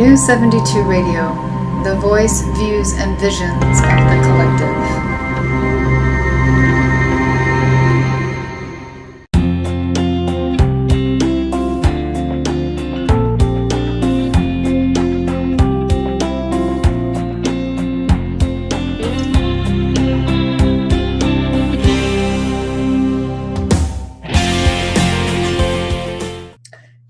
New 72 Radio, the voice, views, and visions of the collective.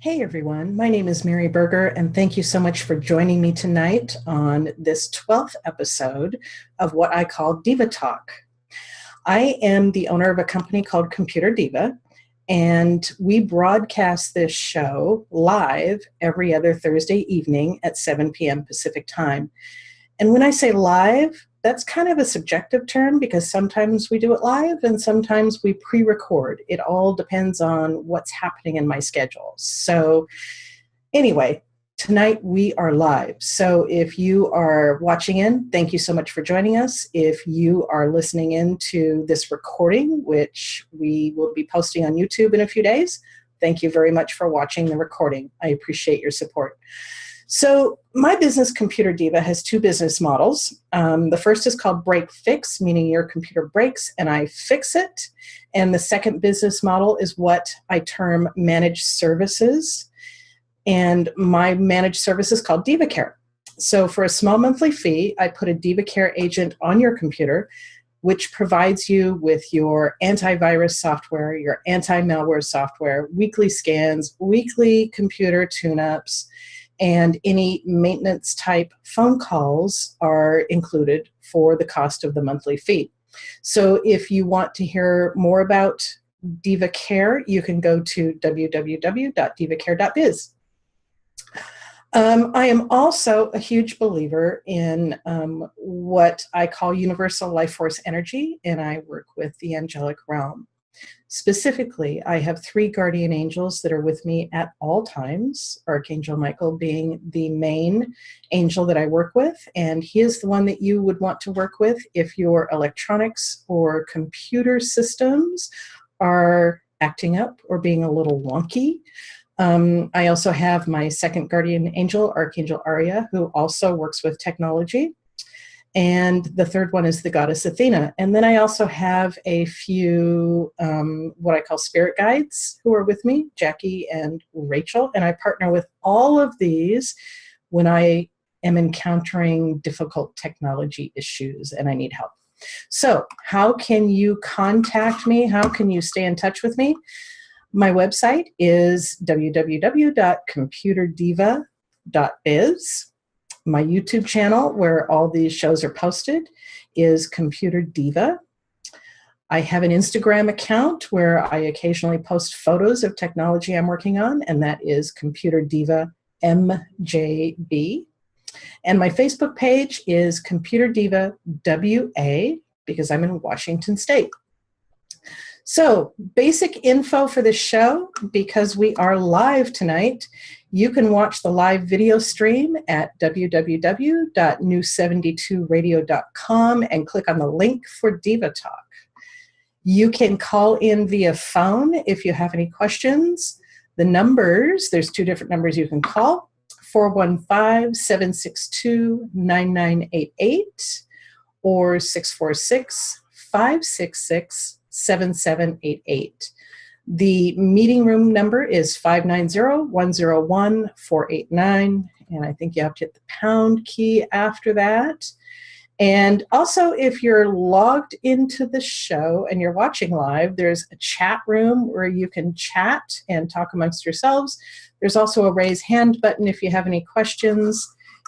Hey everyone, my name is Mary Burger, and thank you so much for joining me tonight on this 12th episode of what I call Diva Talk. I am the owner of a company called ComputerDiva, and we broadcast this show live every other Thursday evening at 7 p.m. Pacific time. And when I say live, that's kind of a subjective term because sometimes we do it live and sometimes we pre-record. It all depends on what's happening in my schedule. So anyway, tonight we are live. So if you are watching in, thank you so much for joining us. If you are listening in to this recording, which we will be posting on YouTube in a few days, thank you very much for watching the recording. I appreciate your support. So my business, ComputerDiva, has two business models. The first is called break fix, meaning your computer breaks and I fix it. And the second business model is what I term managed services. And my managed service is called Diva Care. So for a small monthly fee, I put a Diva Care agent on your computer, which provides you with your antivirus software, your anti-malware software, weekly scans, weekly computer tune-ups, and any maintenance type phone calls are included for the cost of the monthly fee. So if you want to hear more about Diva Care, you can go to www.divacare.biz. I am also a huge believer in what I call universal life force energy, and I work with the angelic realm. Specifically, I have three guardian angels that are with me at all times, Archangel Michael being the main angel that I work with, and he is the one that you would want to work with if your electronics or computer systems are acting up or being a little wonky. I also have my second guardian angel, Archangel Arya, who also works with technology. And the third one is the goddess Athena. And then I also have a few what I call spirit guides who are with me, Jackie and Rachel. And I partner with all of these when I am encountering difficult technology issues and I need help. So how can you contact me? How can you stay in touch with me? My website is www.computerdiva.biz. My YouTube channel, where all these shows are posted, is ComputerDiva. I have an Instagram account where I occasionally post photos of technology I'm working on, and that is ComputerDiva MJB. And my Facebook page is ComputerDiva WA, because I'm in Washington State. So, basic info for the show, because we are live tonight. You can watch the live video stream at www.new72radio.com and click on the link for Diva Talk. You can call in via phone if you have any questions. The numbers, there's two different numbers you can call, 415-762-9988 or 646-566-7788. The meeting room number is 590-101-489, and I think you have to hit the pound key after that. And also, if you're logged into the show and you're watching live, there's a chat room where you can chat and talk amongst yourselves. There's also a raise hand button if you have any questions,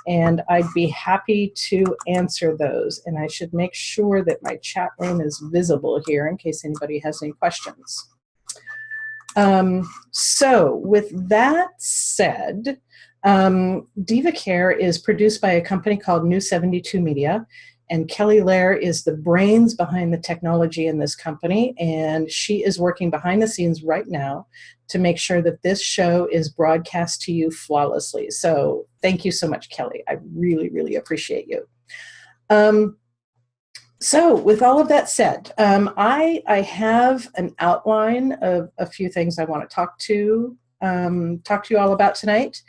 and I'd be happy to answer those. And I should make sure that my chat room is visible here in case anybody has any questions. So with that said, Diva Care is produced by a company called New 72 Media, and Kelly Lair is the brains behind the technology in this company, and she is working behind the scenes right now to make sure that this show is broadcast to you flawlessly. So thank you so much, Kelly. I really, really appreciate you. So with all of that said, I have an outline of a few things I want to talk to you all about tonight.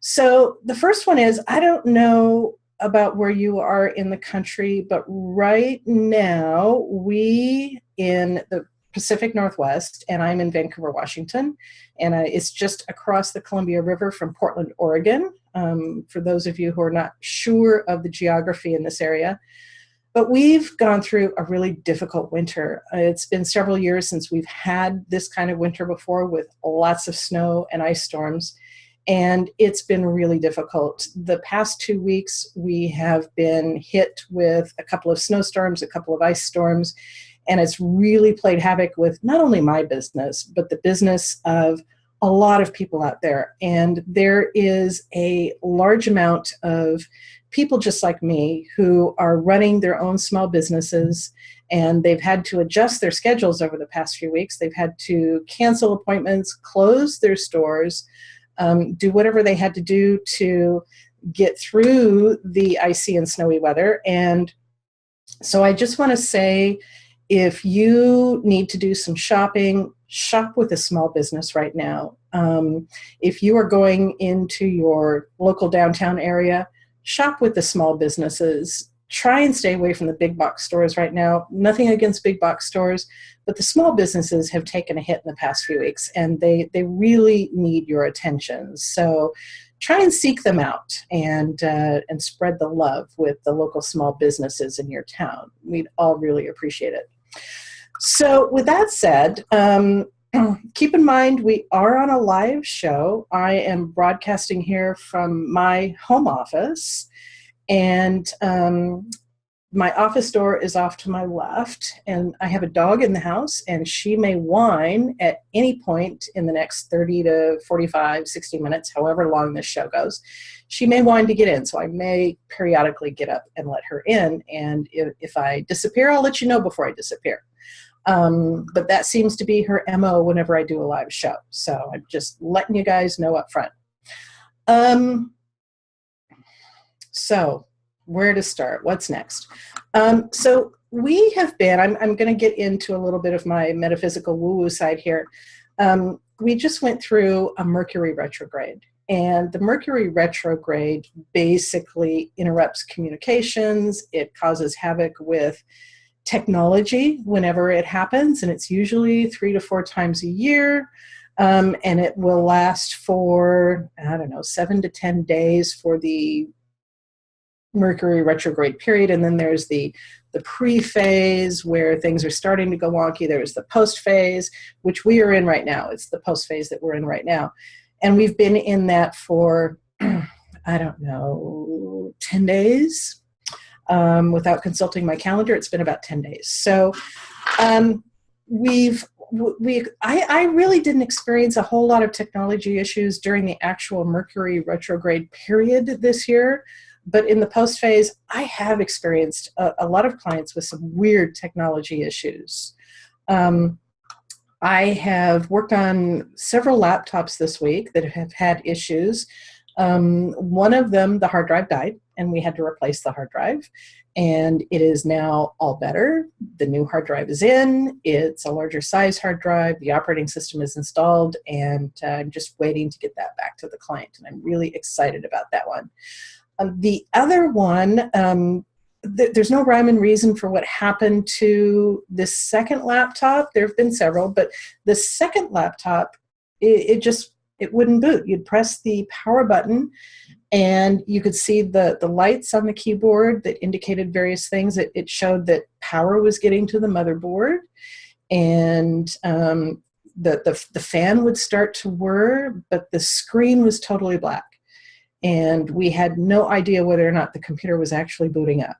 So the first one is, I don't know about where you are in the country, but right now we in the Pacific Northwest, and I'm in Vancouver, Washington, and it's just across the Columbia River from Portland, Oregon, for those of you who are not sure of the geography in this area. But we've gone through a really difficult winter. It's been several years since we've had this kind of winter before, with lots of snow and ice storms. And it's been really difficult. The past 2 weeks, we have been hit with a couple of snowstorms, a couple of ice storms, and it's really played havoc with not only my business, but the business of a lot of people out there. And there is a large amount of people just like me who are running their own small businesses, and they've had to adjust their schedules over the past few weeks. They've had to cancel appointments, close their stores, do whatever they had to do to get through the icy and snowy weather. And so I just want to say, if you need to do some shopping, shop with a small business right now. If you are going into your local downtown area, shop with the small businesses. Try and stay away from the big box stores right now. Nothing against big box stores, but the small businesses have taken a hit in the past few weeks, and they really need your attention. So try and seek them out and spread the love with the local small businesses in your town. We'd all really appreciate it. So with that said, keep in mind we are on a live show. I am broadcasting here from my home office, and my office door is off to my left, and I have a dog in the house, and she may whine at any point in the next 30 to 45, 60 minutes, however long this show goes. She may whine to get in, so I may periodically get up and let her in, and if I disappear, I'll let you know before I disappear. But that seems to be her MO whenever I do a live show, so I'm just letting you guys know up front. So where to start? What's next? So we have been, I'm going to get into a little bit of my metaphysical woo-woo side here. We just went through a Mercury retrograde, and the Mercury retrograde basically interrupts communications. It causes havoc with technology whenever it happens, and it's usually 3 to 4 times a year. And it will last for, 7 to 10 days for the Mercury retrograde period, and then there's the pre-phase where things are starting to go wonky. There's the post-phase, which we are in right now. It's the post-phase that we're in right now. And we've been in that for, 10 days. Without consulting my calendar, it's been about 10 days. So I really didn't experience a whole lot of technology issues during the actual Mercury retrograde period this year. But in the post phase, I have experienced a lot of clients with some weird technology issues. I have worked on several laptops this week that have had issues. One of them, the hard drive died, and we had to replace the hard drive. And it is now all better. The new hard drive is in. It's a larger size hard drive. The operating system is installed, and I'm just waiting to get that back to the client. And I'm really excited about that one. The other one, there's no rhyme and reason for what happened to this second laptop. There have been several, but the second laptop, it wouldn't boot. You'd press the power button, and you could see the lights on the keyboard that indicated various things. It showed that power was getting to the motherboard, and the fan would start to whir, but the screen was totally black. And we had no idea whether or not the computer was actually booting up.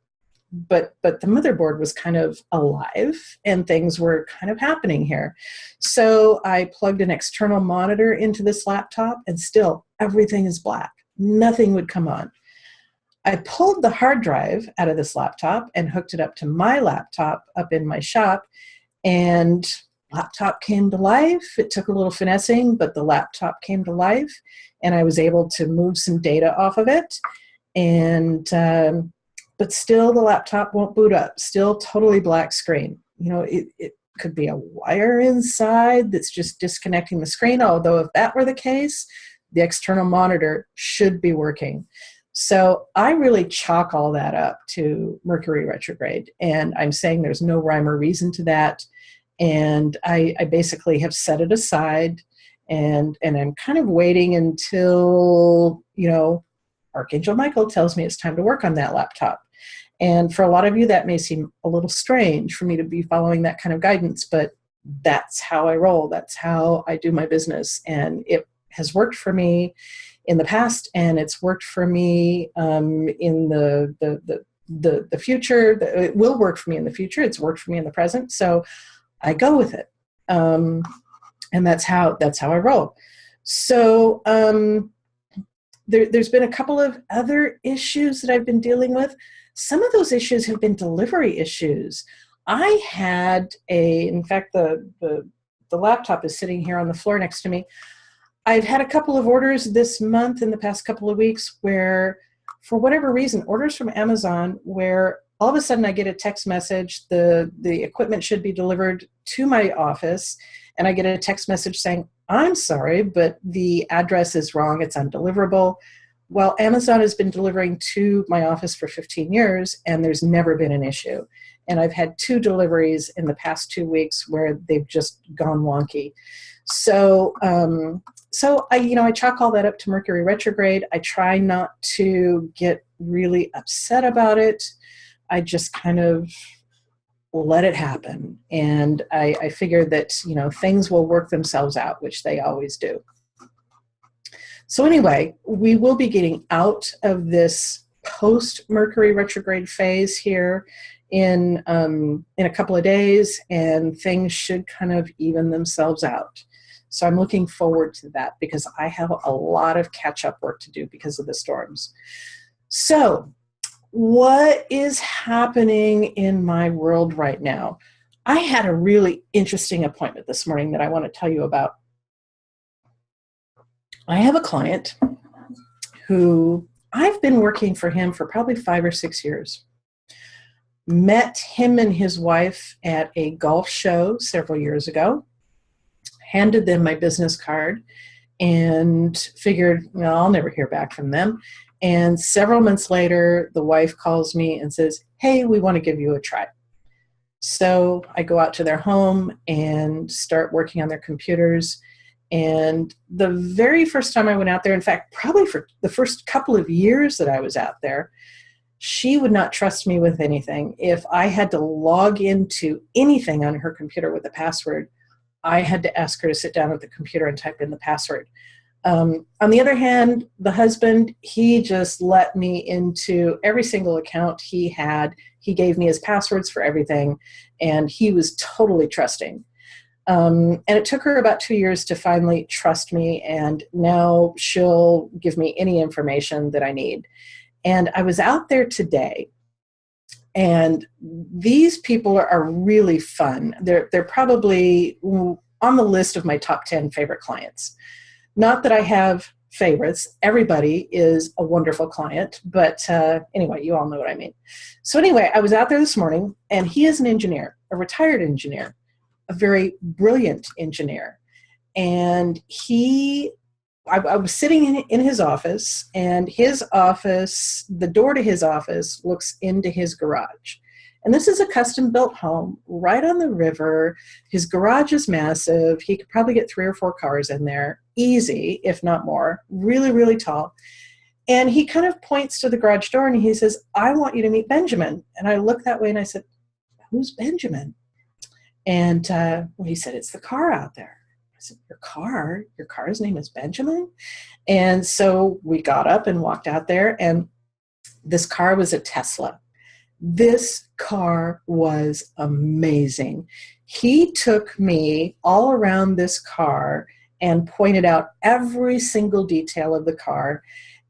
But the motherboard was kind of alive, and things were kind of happening here. So I plugged an external monitor into this laptop, and still everything is black. Nothing would come on. I pulled the hard drive out of this laptop and hooked it up to my laptop up in my shop, and laptop came to life. It took a little finessing, but the laptop came to life, and I was able to move some data off of it. And but still the laptop won't boot up. Still totally black screen. It could be a wire inside that's just disconnecting the screen, although if that were the case, the external monitor should be working. So I really chalk all that up to Mercury retrograde, and I'm saying there's no rhyme or reason to that. And I basically have set it aside, and I'm kind of waiting until, Archangel Michael tells me it's time to work on that laptop. And for a lot of you, that may seem a little strange for me to be following that kind of guidance, but that's how I roll. That's how I do my business. And it has worked for me in the past, and it's worked for me in the future. It will work for me in the future. It's worked for me in the present. So I go with it. And that's how I roll. So there's been a couple of other issues that I've been dealing with. Some of those issues have been delivery issues. I had in fact, the laptop is sitting here on the floor next to me. I've had a couple of orders this month in the past couple of weeks where, for whatever reason, orders from Amazon where all of a sudden I get a text message, the equipment should be delivered to my office, and I get a text message saying, I'm sorry, but the address is wrong, it's undeliverable. Well, Amazon has been delivering to my office for 15 years, and there's never been an issue. And I've had 2 deliveries in the past 2 weeks where they've just gone wonky. So I chalk all that up to Mercury retrograde. I try not to get really upset about it. I just kind of let it happen. And I figure that, things will work themselves out, which they always do. So anyway, we will be getting out of this post-Mercury retrograde phase here in a couple of days, and things should kind of even themselves out. So I'm looking forward to that because I have a lot of catch-up work to do because of the storms. So what is happening in my world right now? I had a really interesting appointment this morning that I want to tell you about. I have a client who I've been working for him for probably 5 or 6 years. Met him and his wife at a golf show several years ago, handed them my business card, and figured, well, I'll never hear back from them. And several months later, the wife calls me and says, hey, we want to give you a try. So I go out to their home and start working on their computers. And the very first time I went out there, in fact, probably for the first couple of years that I was out there, she would not trust me with anything. If I had to log into anything on her computer with a password, I had to ask her to sit down at the computer and type in the password. On the other hand, the husband, he just let me into every single account he had. He gave me his passwords for everything, and he was totally trusting. And it took her about 2 years to finally trust me, and now she'll give me any information that I need. And I was out there today, and these people are really fun. They're probably on the list of my top 10 favorite clients. Not that I have favorites. Everybody is a wonderful client, but anyway, you all know what I mean. So anyway, I was out there this morning, and he is an engineer, a retired engineer, a very brilliant engineer. And I was sitting in his office, and his office, the door to his office looks into his garage. And this is a custom-built home right on the river. His garage is massive. He could probably get 3 or 4 cars in there, easy, if not more, really, really tall. And he kind of points to the garage door, and he says, I want you to meet Benjamin. And I looked that way, and I said, who's Benjamin? And he said, it's the car out there. I said, your car's name is Benjamin? And so we got up and walked out there, and this car was a Tesla. This car was amazing. He took me all around this car and pointed out every single detail of the car,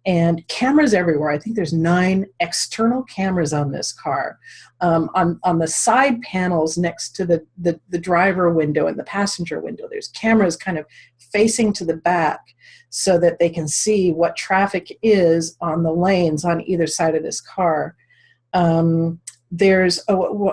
and cameras everywhere. I think there's 9 external cameras on this car. On the side panels next to the driver window and the passenger window, there's cameras kind of facing to the back so that they can see what traffic is on the lanes on either side of this car. There's,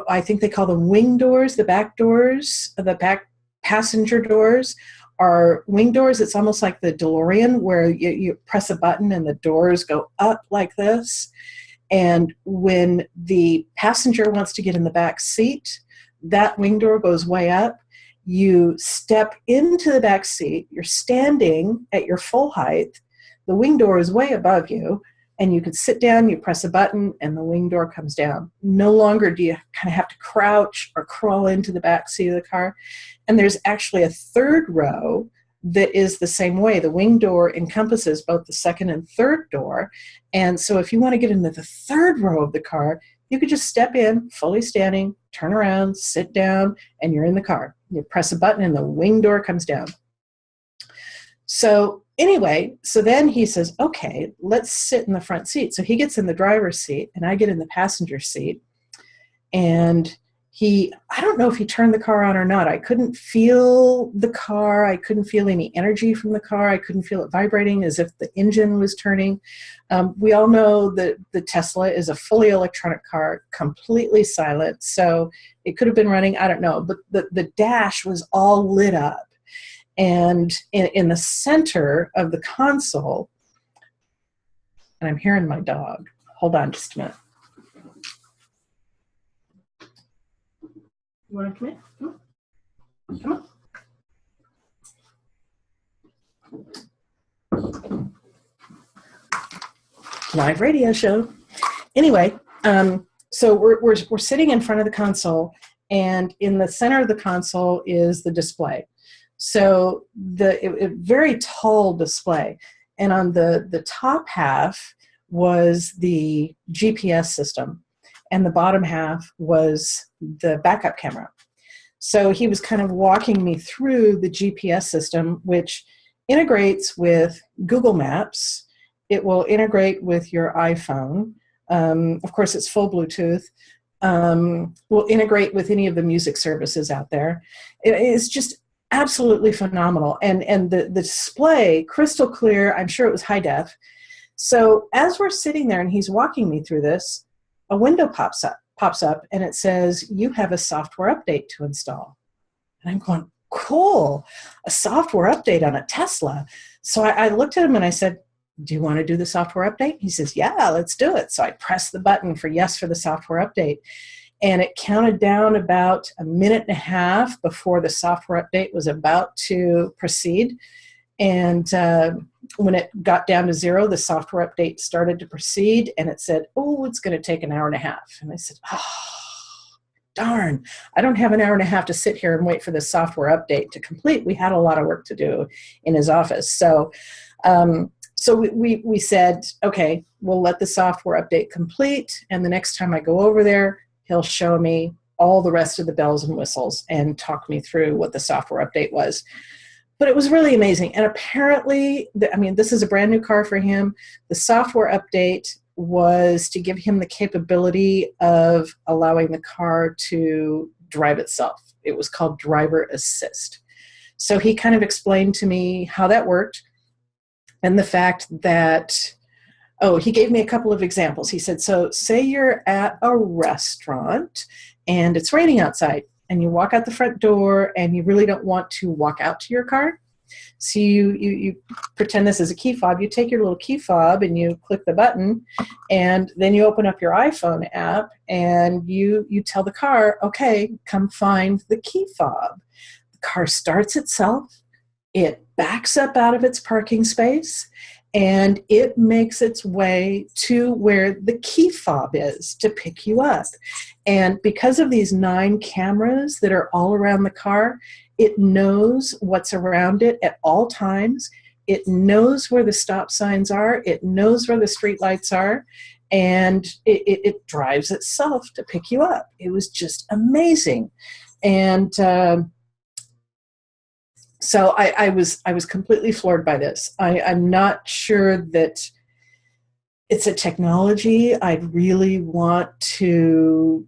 I think they call them wing doors, the back doors, the back passenger doors our wing doors, it's almost like the DeLorean where you press a button and the doors go up like this. And when the passenger wants to get in the back seat, that wing door goes way up. You step into the back seat, you're standing at your full height, the wing door is way above you, and you can sit down, you press a button, and the wing door comes down. No longer do you kind of have to crouch or crawl into the back seat of the car. And there's actually a third row that is the same way. The wing door encompasses both the second and third door. And so if you want to get into the third row of the car, you could just step in, fully standing, turn around, sit down, and you're in the car. You press a button and the wing door comes down. So anyway, so then he says, okay, let's sit in the front seat. So he gets in the driver's seat and I get in the passenger seat. And I don't know if he turned the car on or not. I couldn't feel the car. I couldn't feel any energy from the car. I couldn't feel it vibrating as if the engine was turning. We all know that the Tesla is a fully electronic car, completely silent. So it could have been running, I don't know, but the dash was all lit up. And in the center of the console, and I'm hearing my dog. Hold on just a minute. You want to come in? Come on. Live radio show. Anyway, so we're sitting in front of the console, and in the center of the console is the display. So a very tall display, and on the top half was the GPS system, and the bottom half was the backup camera. So he was kind of walking me through the GPS system, which integrates with Google Maps. It will integrate with your iPhone. Of course, it's full Bluetooth. Will integrate with any of the music services out there. It's just absolutely phenomenal. And the display, crystal clear, I'm sure it was high def. So as we're sitting there and he's walking me through this, a window pops up and it says, you have a software update to install. And I'm going, cool, a software update on a Tesla. So I looked at him and I said, do you want to do the software update? He says, yeah, let's do it. So I pressed the button for yes for the software update. And it counted down about a minute and a half before the software update was about to proceed. And when it got down to 0, the software update started to proceed, and it said, oh, it's going to take an hour and a half. And I said, oh, darn, I don't have an hour and a half to sit here and wait for the software update to complete. We had a lot of work to do in his office. So we said, okay, we'll let the software update complete, and the next time I go over there, he'll show me all the rest of the bells and whistles and talk me through what the software update was. But it was really amazing. And apparently, this is a brand new car for him. The software update was to give him the capability of allowing the car to drive itself. It was called driver assist. So he kind of explained to me how that worked, and the fact that, he gave me a couple of examples. He said, so say you're at a restaurant and it's raining outside, and you walk out the front door and you really don't want to walk out to your car. So you pretend this is a key fob. You take your little key fob and you click the button, and then you open up your iPhone app and you tell the car, okay, come find the key fob. The car starts itself. It backs up out of its parking space, and it makes its way to where the key fob is to pick you up. And because of these 9 cameras that are all around the car, it knows what's around it at all times. It knows where the stop signs are. It knows where the street lights are. And it drives itself to pick you up. It was just amazing. And so I was completely floored by this. I'm not sure that it's a technology I'd really want to,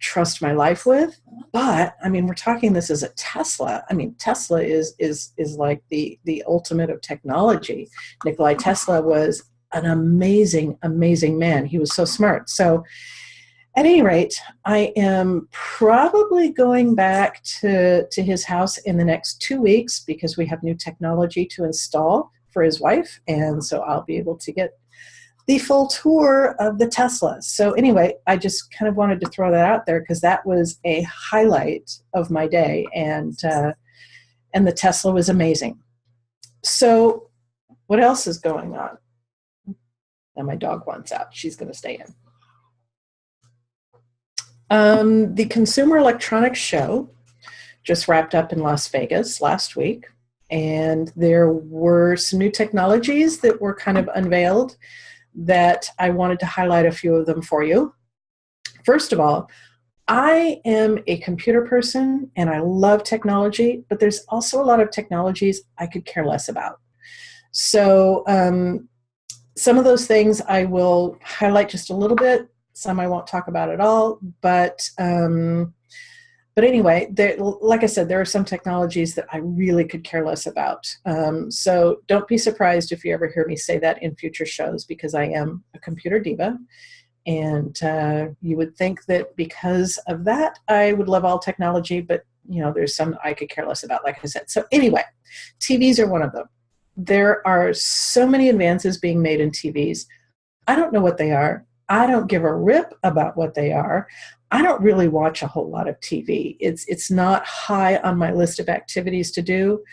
trust my life with. But we're talking this as a Tesla. Tesla is like the ultimate of technology. Nikola Tesla was an amazing, amazing man. He was so smart. So At any rate, I am probably going back to his house in the next 2 weeks because we have new technology to install for his wife. And so I'll be able to get the full tour of the Tesla. So anyway, I just kind of wanted to throw that out there because that was a highlight of my day. And the Tesla was amazing. So what else is going on? And my dog wants out. She's going to stay in. The Consumer Electronics Show just wrapped up in Las Vegas last week, and there were some new technologies that were kind of unveiled that I wanted to highlight a few of them for you. First of all, I am a computer person and I love technology, but there's also a lot of technologies I could care less about. So some of those things I will highlight just a little bit. Some I won't talk about at all, but anyway, like I said, there are some technologies that I really could care less about. So don't be surprised if you ever hear me say that in future shows, because I am a computer diva, and you would think that because of that, I would love all technology, but there's some I could care less about, like I said. So anyway, TVs are one of them. There are so many advances being made in TVs. I don't know what they are. I don't give a rip about what they are. I don't really watch a whole lot of TV. It's not high on my list of activities to do.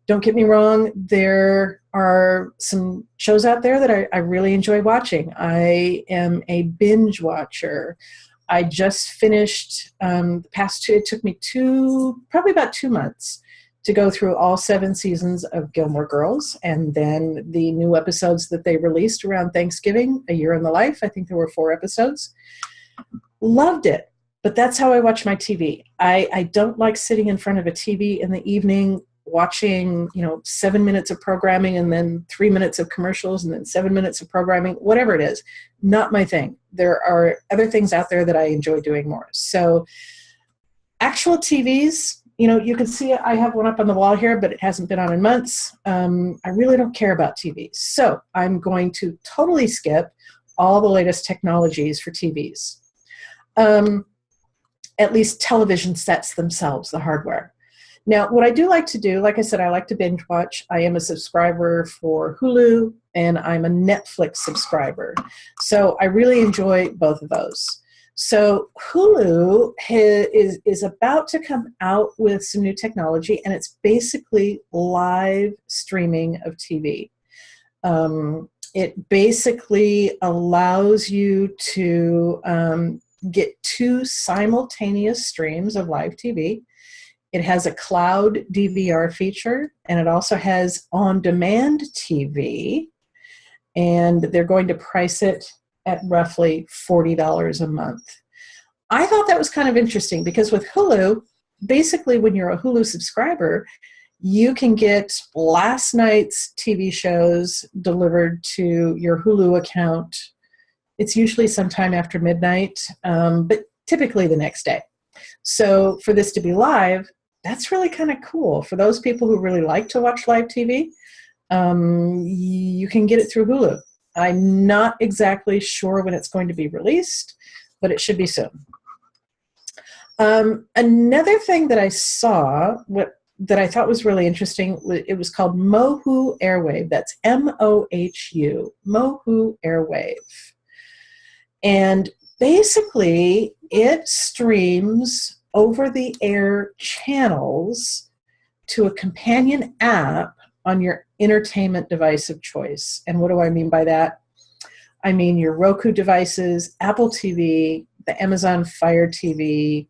Don't get me wrong, there are some shows out there that I really enjoy watching. I am a binge watcher. I just finished the past two, it took me probably about 2 months to go through all 7 seasons of Gilmore Girls, and then the new episodes that they released around Thanksgiving, A Year in the Life. I think there were 4 episodes. Loved it, but that's how I watch my TV. I don't like sitting in front of a TV in the evening watching 7 minutes of programming and then 3 minutes of commercials and then 7 minutes of programming, whatever it is. Not my thing. There are other things out there that I enjoy doing more. So actual TVs, you can see I have one up on the wall here, but it hasn't been on in months. I really don't care about TVs. So I'm going to totally skip all the latest technologies for TVs. At least television sets themselves, the hardware. Now, what I do like to do, like I said, I like to binge watch. I am a subscriber for Hulu, and I'm a Netflix subscriber. So I really enjoy both of those. So Hulu is about to come out with some new technology, and it's basically live streaming of TV. It basically allows you to get 2 simultaneous streams of live TV. It has a cloud DVR feature, and it also has on-demand TV, and they're going to price it at roughly $40 a month. I thought that was kind of interesting because with Hulu, basically when you're a Hulu subscriber, you can get last night's TV shows delivered to your Hulu account. It's usually sometime after midnight, but typically the next day. So for this to be live, that's really kind of cool. For those people who really like to watch live TV, you can get it through Hulu. I'm not exactly sure when it's going to be released, but it should be soon. Another thing that I saw that I thought was really interesting, it was called Mohu Airwave. That's M-O-H-U, Mohu Airwave. And basically, it streams over-the-air channels to a companion app on your entertainment device of choice. And what do I mean by that? I mean your Roku devices, Apple TV, the Amazon Fire TV,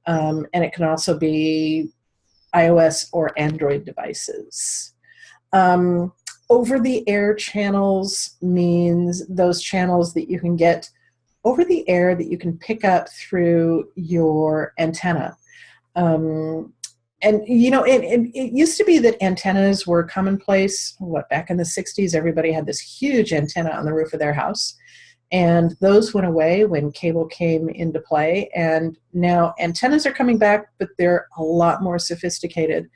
and it can also be iOS or Android devices. Over-the-air channels means those channels that you can get over the air that you can pick up through your antenna. And, it used to be that antennas were commonplace. Back in the 60s, everybody had this huge antenna on the roof of their house. And those went away when cable came into play. And now antennas are coming back, but they're a lot more sophisticated.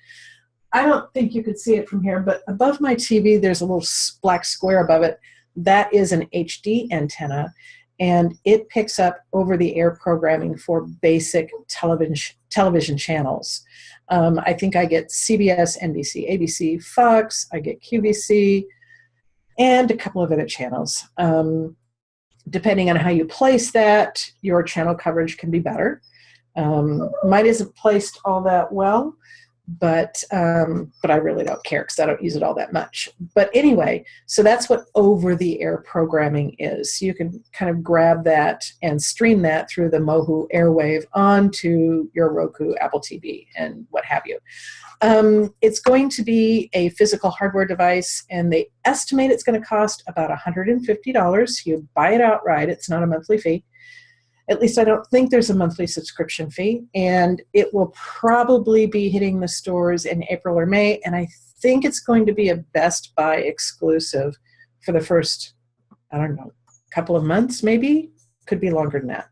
I don't think you could see it from here, but above my TV, there's a little black square above it. That is an HD antenna. and it picks up over-the-air programming for basic television channels. I think I get CBS, NBC, ABC, Fox, I get QVC, and a couple of other channels. Depending on how you place that, your channel coverage can be better. Mine isn't placed all that well, but I really don't care because I don't use it all that much. But anyway, so that's what over-the-air programming is. You can kind of grab that and stream that through the Mohu airwave onto your Roku, Apple TV, and what have you. It's going to be a physical hardware device, and they estimate it's going to cost about $150. You buy it outright. It's not a monthly fee. At least I don't think there's a monthly subscription fee, and it will probably be hitting the stores in April or May, and I think it's going to be a Best Buy exclusive for the first, I don't know, couple of months maybe. Could be longer than that.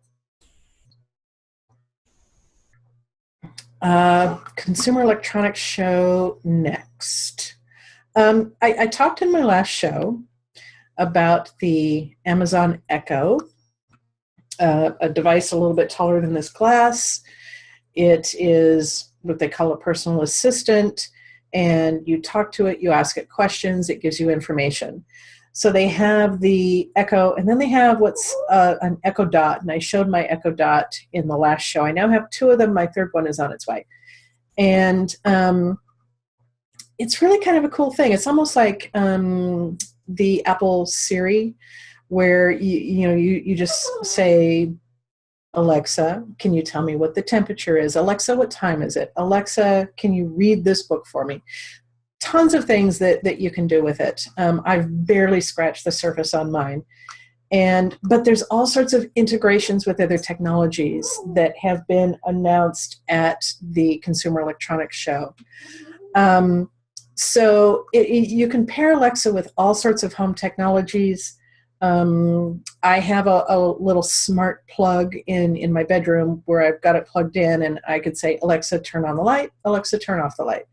Consumer Electronics Show next. I talked in my last show about the Amazon Echo, a device a little bit taller than this glass. It is what they call a personal assistant, and you talk to it, you ask it questions, it gives you information. So they have the Echo, and then they have what's an Echo Dot, and I showed my Echo Dot in the last show. I now have two of them. My third one is on its way. And it's really kind of a cool thing. It's almost like the Apple Siri, where you just say, Alexa, can you tell me what the temperature is? Alexa, what time is it? Alexa, can you read this book for me? Tons of things that you can do with it. I've barely scratched the surface on mine. But there's all sorts of integrations with other technologies that have been announced at the Consumer Electronics Show. So you can pair Alexa with all sorts of home technologies. I have a little smart plug in my bedroom where I've got it plugged in, and I could say, Alexa, turn on the light, Alexa, turn off the light.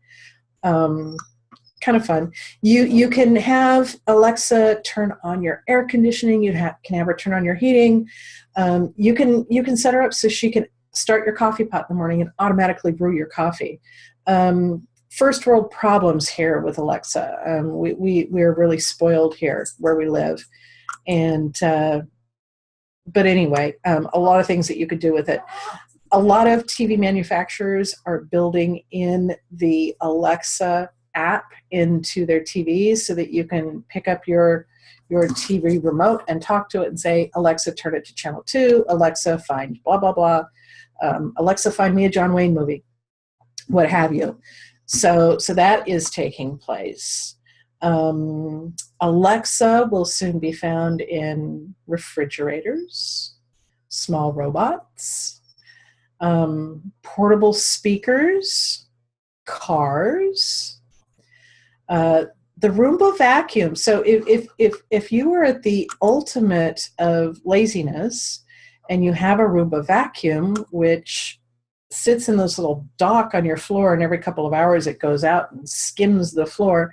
Kind of fun. You can have Alexa turn on your air conditioning. You can have her turn on your heating. You can set her up so she can start your coffee pot in the morning and automatically brew your coffee. First world problems here with Alexa. We're really spoiled here where we live. But anyway, a lot of things that you could do with it. A lot of TV manufacturers are building in the Alexa app into their TVs so that you can pick up your TV remote and talk to it and say, Alexa, turn it to channel 2, Alexa, find blah, blah, blah, Alexa, find me a John Wayne movie, what have you. So that is taking place. Alexa will soon be found in refrigerators, small robots, portable speakers, cars, the Roomba vacuum. So if you were at the ultimate of laziness and you have a Roomba vacuum, which sits in this little dock on your floor, and every couple of hours it goes out and skims the floor.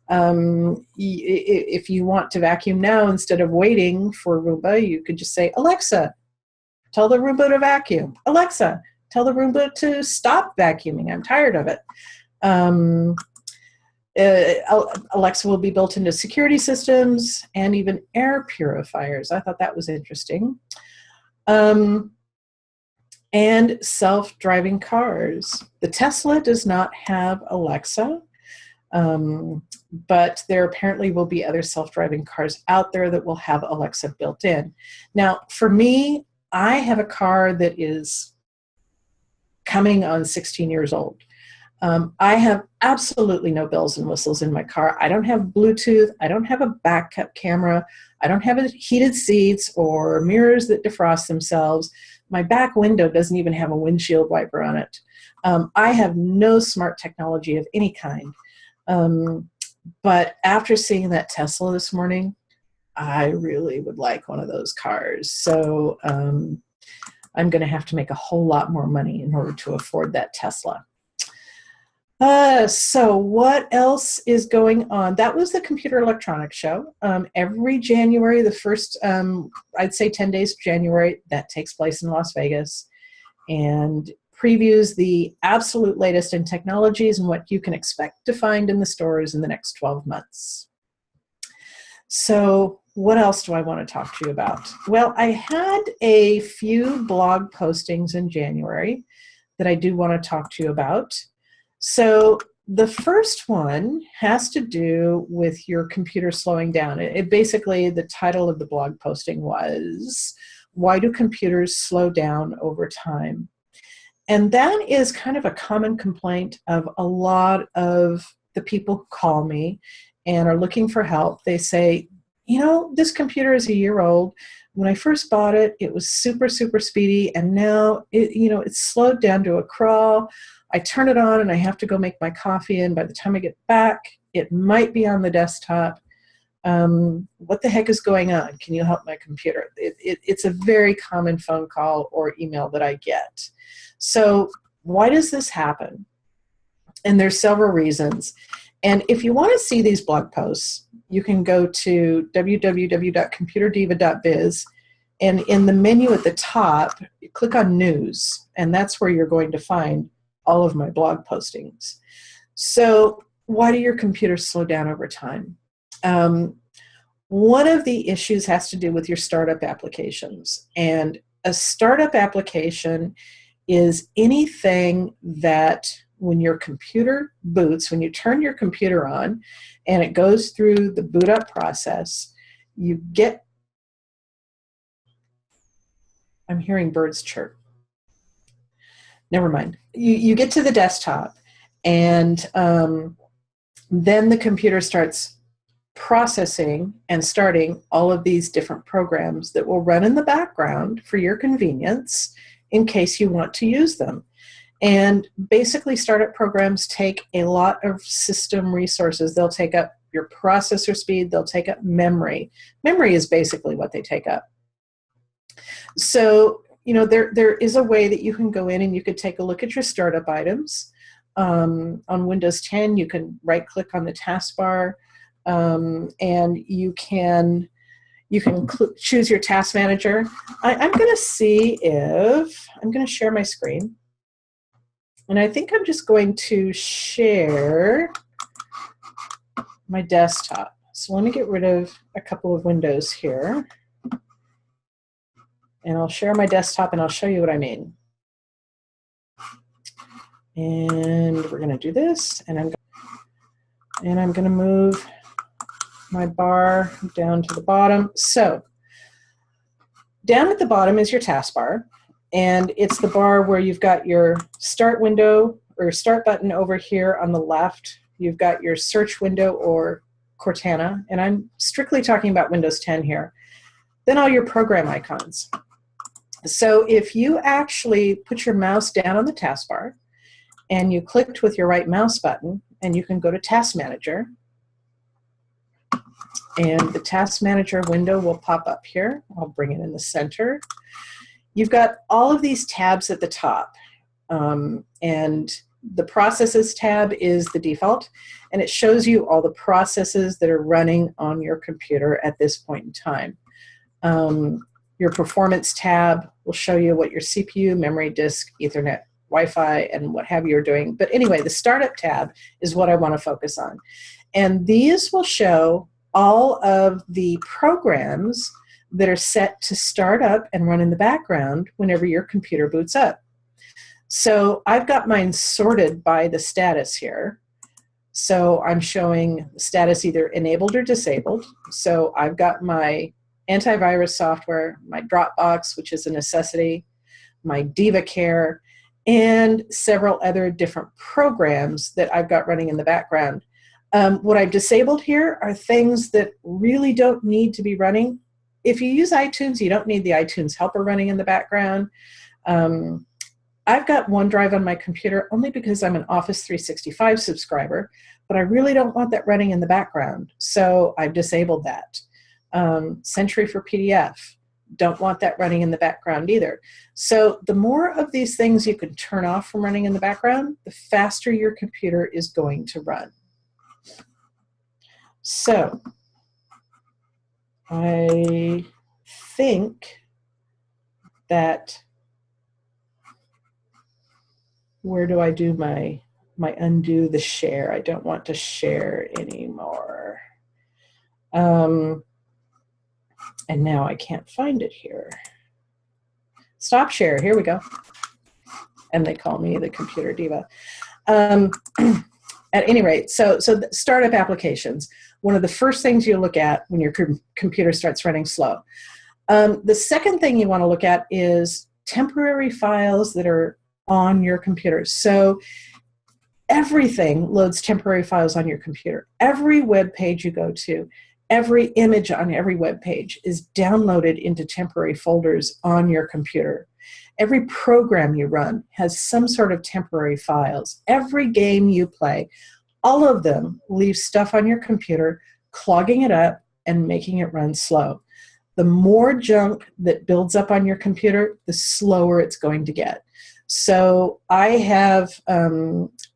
If you want to vacuum now instead of waiting for Roomba, you could just say, Alexa, tell the Roomba to vacuum. Alexa, tell the Roomba to stop vacuuming. I'm tired of it. Alexa will be built into security systems and even air purifiers. I thought that was interesting. And self-driving cars. The Tesla does not have Alexa, but there apparently will be other self-driving cars out there that will have Alexa built in. Now, for me, I have a car that is coming on 16 years old. I have absolutely no bells and whistles in my car. I don't have Bluetooth. I don't have a backup camera. I don't have heated seats or mirrors that defrost themselves. My back window doesn't even have a windshield wiper on it. I have no smart technology of any kind. But after seeing that Tesla this morning, I really would like one of those cars. So I'm going to have to make a whole lot more money in order to afford that Tesla. So what else is going on? That was the Computer Electronics Show. Every January, the first, I'd say 10 days of January, that takes place in Las Vegas and previews the absolute latest in technologies and what you can expect to find in the stores in the next 12 months. So what else do I want to talk to you about? Well, I had a few blog postings in January that I do want to talk to you about. So the first one has to do with your computer slowing down. It basically, the title of the blog posting was, "Why do computers slow down over time?" And that is kind of a common complaint of a lot of the people who call me and are looking for help. They say, you know, this computer is a year old. When I first bought it, it was super, super speedy, and now it's slowed down to a crawl. I turn it on and I have to go make my coffee, and by the time I get back, it might be on the desktop. What the heck is going on? Can you help my computer? It's a very common phone call or email that I get. So why does this happen? And there's several reasons. And if you want to see these blog posts, you can go to www.computerdiva.biz, and in the menu at the top, you click on News, and that's where you're going to find all of my blog postings. So why do your computers slow down over time? One of the issues has to do with your startup applications. And a startup application is anything that when your computer boots, when you turn your computer on and it goes through the boot up process, you get, I'm hearing birds chirp. Never mind. You get to the desktop, and then the computer starts processing and starting all of these different programs that will run in the background for your convenience in case you want to use them. And basically, startup programs take a lot of system resources. They'll take up your processor speed. They'll take up memory. Memory is basically what they take up. So, there is a way that you can go in and you could take a look at your startup items. On Windows 10, you can right-click on the taskbar, and you can choose your task manager. I'm going to see if I'm going to share my screen, and I think I'm just going to share my desktop. So let me get rid of a couple of windows here. And I'll share my desktop and I'll show you what I mean. And we're going to do this, and I'm going to move my bar down to the bottom. So down at the bottom is your taskbar, and it's the bar where you've got your start window or start button over here on the left. You've got your search window or Cortana, and I'm strictly talking about Windows 10 here. Then all your program icons. So if you actually put your mouse down on the taskbar and you clicked with your right mouse button, and you can go to Task Manager, and the Task Manager window will pop up here. I'll bring it in the center. You've got all of these tabs at the top, and the Processes tab is the default, and it shows you all the processes that are running on your computer at this point in time. Your Performance tab will show you what your CPU, memory, disk, Ethernet, Wi-Fi, and what have you are doing. But anyway, the Startup tab is what I want to focus on. And these will show all of the programs that are set to start up and run in the background whenever your computer boots up. So I've got mine sorted by the status here. So I'm showing status either enabled or disabled. So I've got my antivirus software, my Dropbox, which is a necessity, my Diva Care, and several other different programs that I've got running in the background. What I've disabled here are things that really don't need to be running. If you use iTunes, you don't need the iTunes helper running in the background. I've got OneDrive on my computer only because I'm an Office 365 subscriber, but I really don't want that running in the background, so I've disabled that. Sentry for PDF, Don't want that running in the background either. So the more of these things you can turn off from running in the background, the faster your computer is going to run. So I think that, where do I do my undo the share? I don't want to share anymore. And now I can't find it here. Stop share, here we go. And they call me the Computer Diva. At any rate, so startup applications, one of the first things you look at when your computer starts running slow. The second thing you want to look at is temporary files that are on your computer. So everything loads temporary files on your computer. Every web page you go to, every image on every web page is downloaded into temporary folders on your computer. Every program you run has some sort of temporary files. Every game you play, all of them leave stuff on your computer, clogging it up and making it run slow. The more junk that builds up on your computer, the slower it's going to get. So I have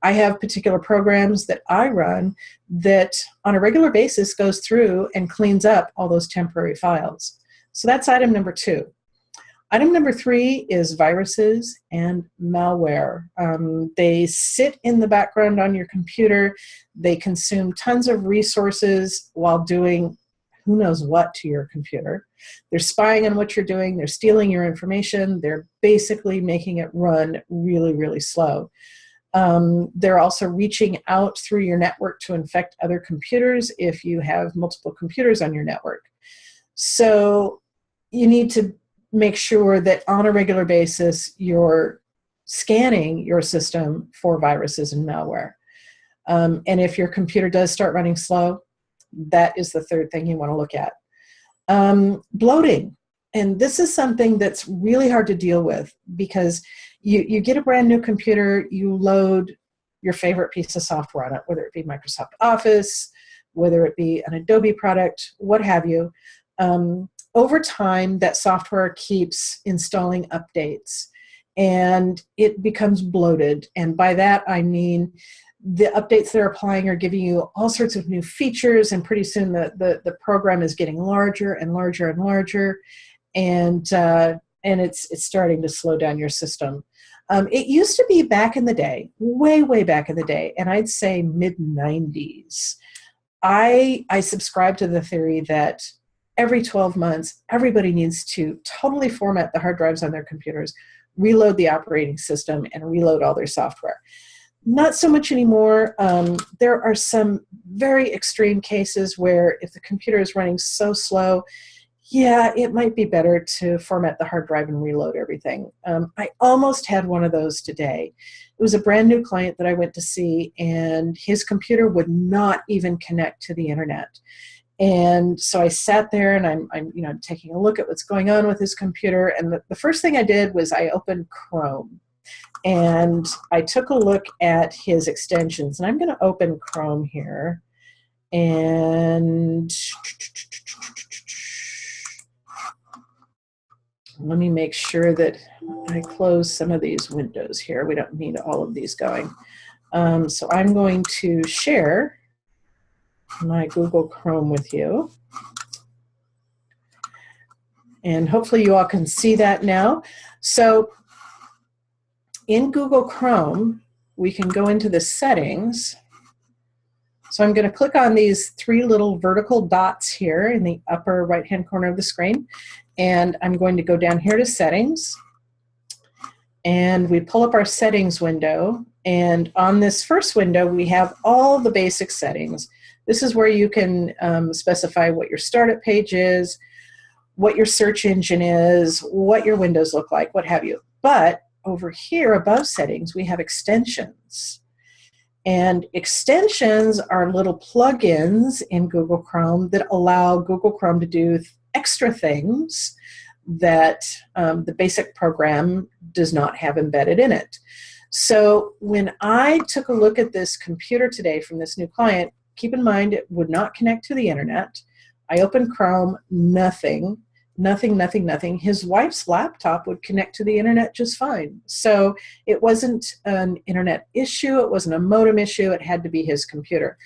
particular programs that I run that on a regular basis goes through and cleans up all those temporary files. So that's item number 2. Item number 3 is viruses and malware. They sit in the background on your computer. They consume tons of resources while doing who knows what to your computer. They're spying on what you're doing. They're stealing your information. They're basically making it run really, really slow. They're also reaching out through your network to infect other computers if you have multiple computers on your network. So you need to make sure that on a regular basis you're scanning your system for viruses and malware. And if your computer does start running slow, that is the third thing you want to look at. Bloating. And this is something that's really hard to deal with because you get a brand new computer, you load your favorite piece of software on it, whether it be Microsoft Office, whether it be an Adobe product, what have you. Over time, that software keeps installing updates and it becomes bloated. And by that, I mean the updates they're applying are giving you all sorts of new features, and pretty soon the program is getting larger and larger and larger, and it's starting to slow down your system. It used to be back in the day, way back in the day, and I'd say mid-90s, I subscribe to the theory that every 12 months, everybody needs to totally format the hard drives on their computers, reload the operating system, and reload all their software. Not so much anymore. There are some very extreme cases where if the computer is running so slow, yeah, it might be better to format the hard drive and reload everything. I almost had one of those today. It was a brand new client that I went to see, and his computer would not even connect to the internet. And so I sat there and I'm taking a look at what's going on with his computer. And the first thing I did was I opened Chrome. And I took a look at his extensions. And I'm going to open Chrome here. And let me make sure that I close some of these windows here. We don't need all of these going. So I'm going to share my Google Chrome with you. And hopefully you all can see that now. So in Google Chrome, we can go into the settings. So I'm going to click on these 3 little vertical dots here in the upper right-hand corner of the screen. And I'm going to go down here to settings. And we pull up our settings window. And on this first window, we have all the basic settings. This is where you can specify what your startup page is, what your search engine is, what your windows look like, what have you. But over here above settings, we have extensions. And extensions are little plugins in Google Chrome that allow Google Chrome to do extra things that the basic program does not have embedded in it. So when I took a look at this computer today from this new client, keep in mind it would not connect to the internet. I opened Chrome, nothing. nothing, nothing, nothing. His wife's laptop would connect to the internet just fine. So it wasn't an internet issue. It wasn't a modem issue. It had to be his computer.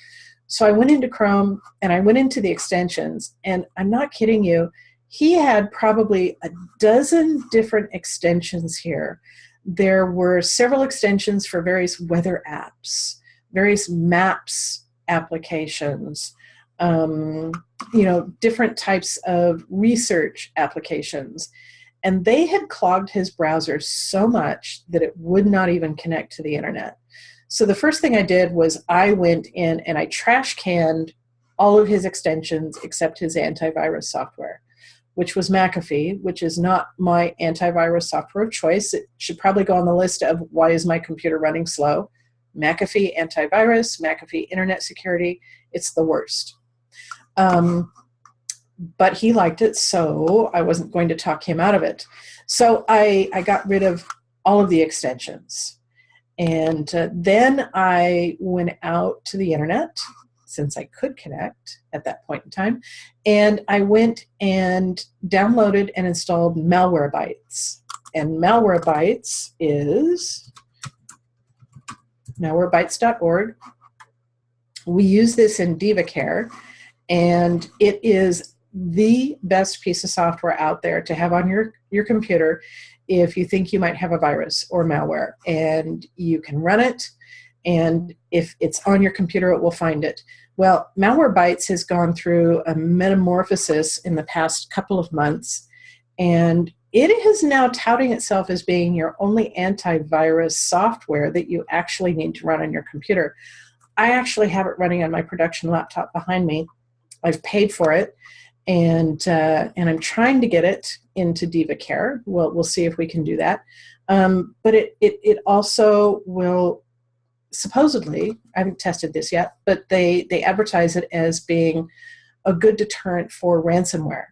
So I went into Chrome and I went into the extensions, and I'm not kidding you, he had probably a dozen different extensions here. There were several extensions for various weather apps, various maps applications, different types of research applications. And they had clogged his browser so much that it would not even connect to the internet. So the first thing I did was I went in and I trash canned all of his extensions except his antivirus software, which was McAfee, which is not my antivirus software of choice. It should probably go on the list of why is my computer running slow. McAfee antivirus, McAfee internet security, it's the worst. But he liked it, so I wasn't going to talk him out of it. So I got rid of all of the extensions. And then I went out to the internet, since I could connect at that point in time, and I went and downloaded and installed Malwarebytes. And Malwarebytes is malwarebytes.org. We use this in DivaCare, and it is the best piece of software out there to have on your computer if you think you might have a virus or malware. And you can run it, and if it's on your computer, it will find it. Well, Malwarebytes has gone through a metamorphosis in the past couple of months, and it is now touting itself as being your only antivirus software that you actually need to run on your computer. I actually have it running on my production laptop behind me. I've paid for it, and I'm trying to get it into DivaCare. We'll see if we can do that. But it also will supposedly, I haven't tested this yet, but they advertise it as being a good deterrent for ransomware.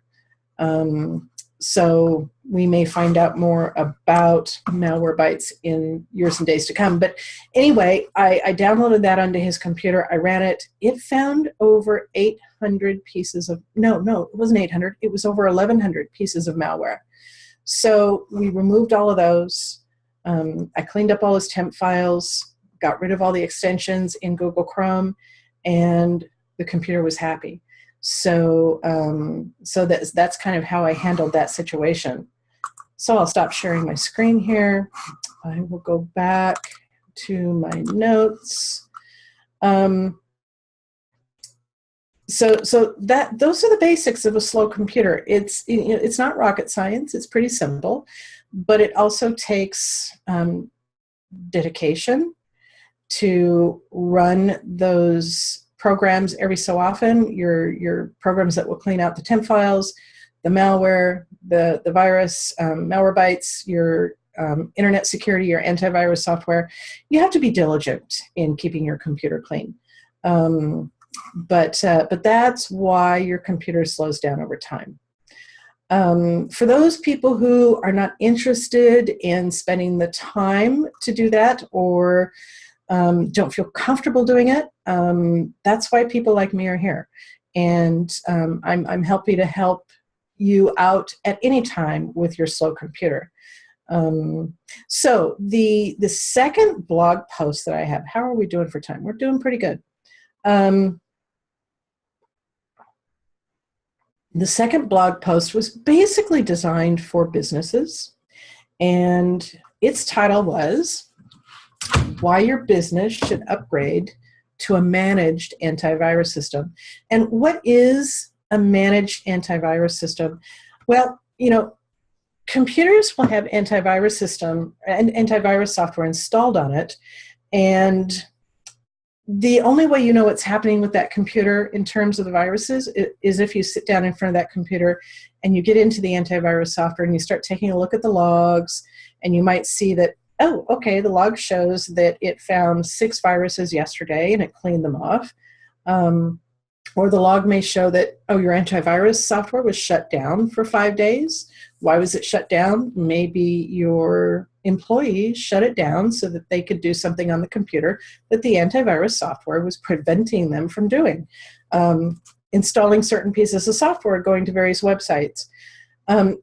So we may find out more about Malwarebytes in years and days to come. But anyway, I downloaded that onto his computer. I ran it. It found over 800 pieces of, no, it wasn't 800. It was over 1,100 pieces of malware. So we removed all of those. I cleaned up all his temp files, got rid of all the extensions in Google Chrome, and the computer was happy. So that's kind of how I handled that situation. So I'll stop sharing my screen here. I will go back to my notes. So those are the basics of a slow computer. It's not rocket science. It's pretty simple, but it also takes dedication to run those programs every so often, your programs that will clean out the temp files, the malware, the virus, Malwarebytes, your internet security, your antivirus software. You have to be diligent in keeping your computer clean. But that's why your computer slows down over time. For those people who are not interested in spending the time to do that, or don't feel comfortable doing it, that's why people like me are here. And I'm happy to help you out at any time with your slow computer. So the second blog post that I have, how are we doing for time? We're doing pretty good. The second blog post was basically designed for businesses, and its title was Why Your Business Should Upgrade to a Managed Antivirus System. And what is a managed antivirus system? Well, computers will have antivirus system and antivirus software installed on it, and the only way you know what's happening with that computer in terms of the viruses is if you sit down in front of that computer and you get into the antivirus software and you start taking a look at the logs, and you might see that, oh, okay, the log shows that it found 6 viruses yesterday and it cleaned them off. Or the log may show that, oh, your antivirus software was shut down for 5 days. Why was it shut down? Maybe your employees shut it down so that they could do something on the computer that the antivirus software was preventing them from doing. Installing certain pieces of software, going to various websites.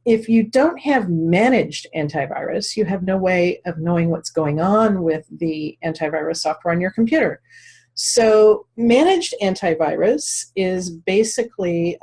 If you don't have managed antivirus, you have no way of knowing what's going on with the antivirus software on your computer. So managed antivirus is basically,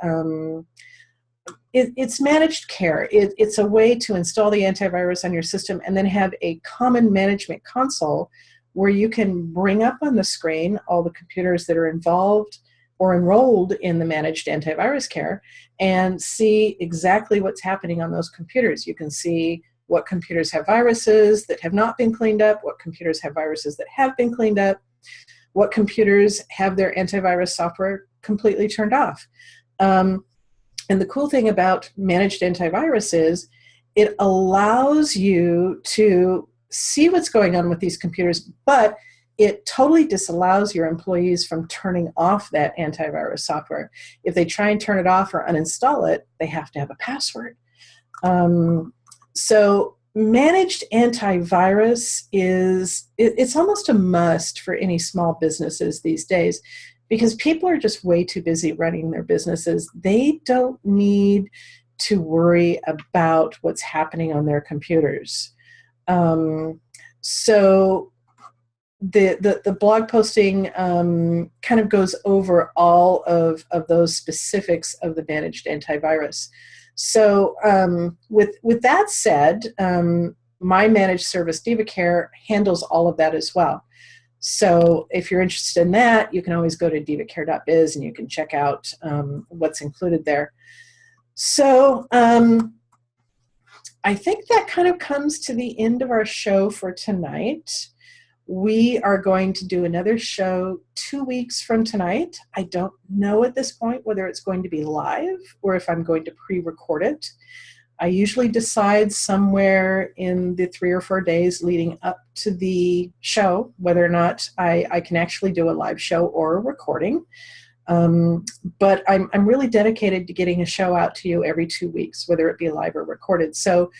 it's managed care. It's a way to install the antivirus on your system and then have a common management console where you can bring up on the screen all the computers that are involved or enrolled in the managed antivirus care and see exactly what's happening on those computers. You can see what computers have viruses that have not been cleaned up, what computers have viruses that have been cleaned up, what computers have their antivirus software completely turned off. And the cool thing about managed antivirus is it allows you to see what's going on with these computers, but it totally disallows your employees from turning off that antivirus software. If they try and turn it off or uninstall it, they have to have a password. So managed antivirus it's almost a must for any small businesses these days because people are just way too busy running their businesses. They don't need to worry about what's happening on their computers. So the blog posting kind of goes over all of those specifics of the managed antivirus. So with that said, my managed service DivaCare handles all of that as well. So if you're interested in that, you can always go to divacare.biz and you can check out what's included there. So I think that kind of comes to the end of our show for tonight. We are going to do another show 2 weeks from tonight. I don't know at this point whether it's going to be live or if I'm going to pre-record it. I usually decide somewhere in the 3 or 4 days leading up to the show whether or not I can actually do a live show or a recording. But I'm really dedicated to getting a show out to you every 2 weeks, whether it be live or recorded. So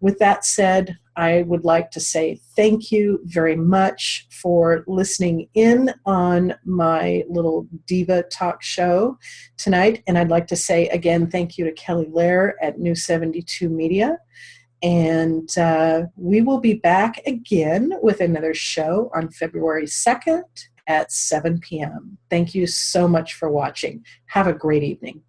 with that said, I would like to say thank you very much for listening in on my little Diva Talk show tonight. And I'd like to say again, thank you to Kelly Lair at New 72 Media. And we will be back again with another show on February 2nd at 7 p.m. Thank you so much for watching. Have a great evening.